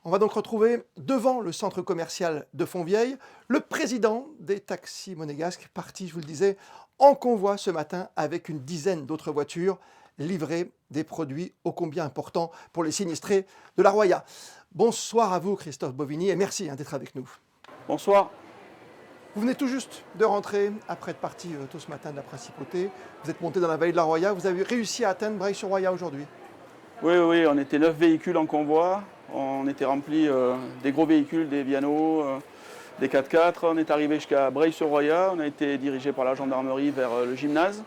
On va donc retrouver devant le centre commercial de Fontvieille le président des taxis monégasques, parti, je vous le disais, en convoi ce matin avec une dizaine d'autres voitures, livrer des produits ô combien importants pour les sinistrés de la Roya. Bonsoir à vous Christophe Bovigny et merci d'être avec nous. Bonsoir. Vous venez tout juste de rentrer après être parti tôt ce matin de la Principauté. Vous êtes monté dans la vallée de la Roya, vous avez réussi à atteindre Breil-sur-Roya aujourd'hui. Oui, on était 9 véhicules en convoi. On était remplis des gros véhicules, des Viano, des 4x4. On est arrivé jusqu'à Breil-sur-Roya. On a été dirigé par la gendarmerie vers le gymnase,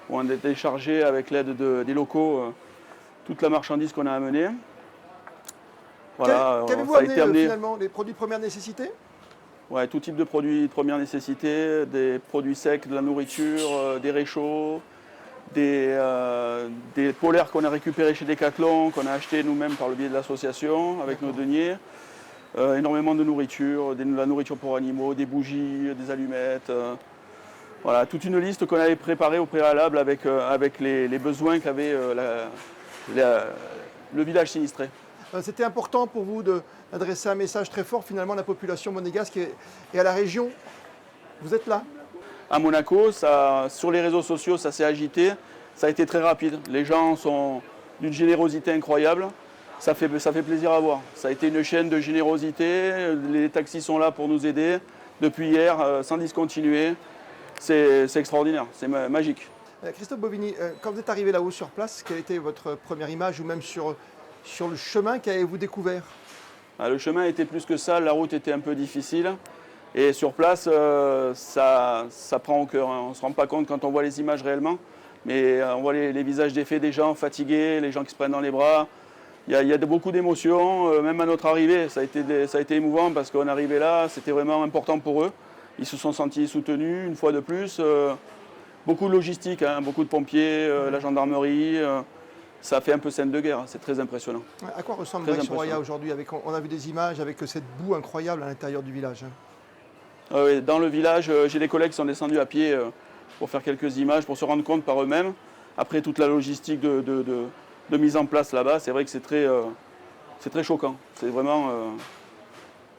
où on a déchargé avec l'aide des locaux toute la marchandise qu'on a amenée. Voilà, qu'avez-vous amené finalement? Les produits de première nécessité? Ouais, tout type de produits de première nécessité, des produits secs, de la nourriture, des réchauds, des polaires qu'on a récupérés chez Decathlon, qu'on a achetés nous-mêmes par le biais de l'association avec nos deniers. Énormément de nourriture, de la nourriture pour animaux, des bougies, des allumettes. Voilà, toute une liste qu'on avait préparée au préalable avec les besoins qu'avait le village sinistré. C'était important pour vous d'adresser un message très fort finalement à la population monégasque et à la région. Vous êtes là? À Monaco, sur les réseaux sociaux, ça s'est agité. Ça a été très rapide. Les gens sont d'une générosité incroyable. Ça fait plaisir à voir. Ça a été une chaîne de générosité. Les taxis sont là pour nous aider depuis hier, sans discontinuer. C'est extraordinaire, c'est magique. Christophe Bovigny, quand vous êtes arrivé là-haut sur place, quelle était votre première image ou même sur le chemin qu'avez-vous découvert? Le chemin était plus que ça, la route était un peu difficile. Et sur place, ça prend au cœur. On ne se rend pas compte quand on voit les images réellement. Mais on voit les visages défaits des gens fatigués, les gens qui se prennent dans les bras. Il y a beaucoup d'émotions, même à notre arrivée. Ça a été émouvant parce qu'on arrivait là, c'était vraiment important pour eux. Ils se sont sentis soutenus une fois de plus. Beaucoup de logistique, beaucoup de pompiers, la gendarmerie. Ça fait un peu scène de guerre, c'est très impressionnant. À quoi ressemble Breil-sur-Roya aujourd'hui? On a vu des images avec cette boue incroyable à l'intérieur du village. Oui, dans le village, j'ai des collègues qui sont descendus à pied pour faire quelques images, pour se rendre compte par eux-mêmes. Après toute la logistique de mise en place là-bas, c'est vrai que c'est très choquant. C'est vraiment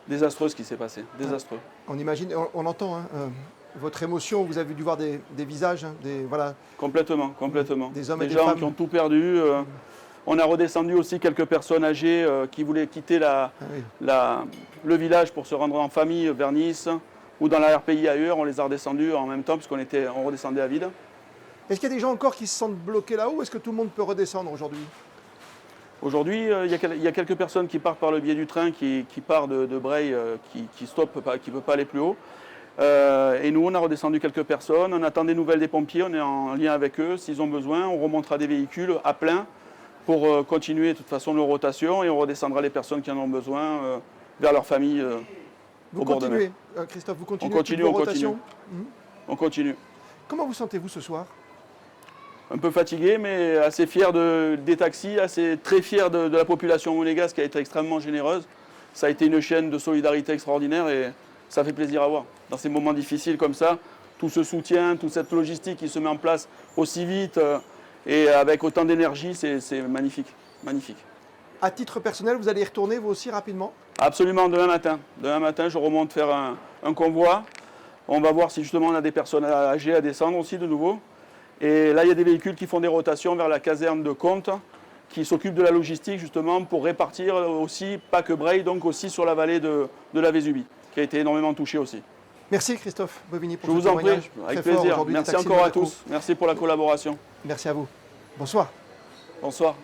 désastreux ce qui s'est passé, désastreux. On imagine, on entend votre émotion, vous avez dû voir des visages, voilà. Complètement. Des hommes et des des gens femmes qui ont tout perdu. On a redescendu aussi quelques personnes âgées qui voulaient quitter le village pour se rendre en famille vers Nice ou dans la RPI ailleurs. On les a redescendus en même temps puisqu'on redescendait à vide. Est-ce qu'il y a des gens encore qui se sentent bloqués là-haut ou est-ce que tout le monde peut redescendre aujourd'hui? Aujourd'hui, il y a quelques personnes qui partent par le biais du train, qui part de Breil, qui stoppe, qui ne peut pas aller plus haut. Et nous, on a redescendu quelques personnes. On attend des nouvelles des pompiers, on est en lien avec eux. S'ils ont besoin, on remontera des véhicules à plein pour continuer de toute façon nos rotations et on redescendra les personnes qui en ont besoin vers leur famille Vous au bord de mer. continuez, Christophe, vous continuez vos rotations? On continue. Comment vous sentez-vous ce soir? Un peu fatigué, mais assez fier des taxis, très fier de la population monégasque qui a été extrêmement généreuse. Ça a été une chaîne de solidarité extraordinaire et ça fait plaisir à voir. Dans ces moments difficiles comme ça, tout ce soutien, toute cette logistique qui se met en place aussi vite et avec autant d'énergie, c'est magnifique, magnifique. À titre personnel, vous allez y retourner vous aussi rapidement? Absolument, demain matin. Demain matin, je remonte faire un convoi. On va voir si justement on a des personnes âgées à descendre aussi de nouveau. Et là, il y a des véhicules qui font des rotations vers la caserne de Comte, qui s'occupent de la logistique justement pour répartir aussi, pas que Breil, donc aussi sur la vallée de la Vésubie, qui a été énormément touchée aussi. Merci Christophe Bovigny pour ce témoignage. Je vous en prie, avec plaisir. Merci encore à tous. Merci pour la collaboration. Merci à vous. Bonsoir. Bonsoir.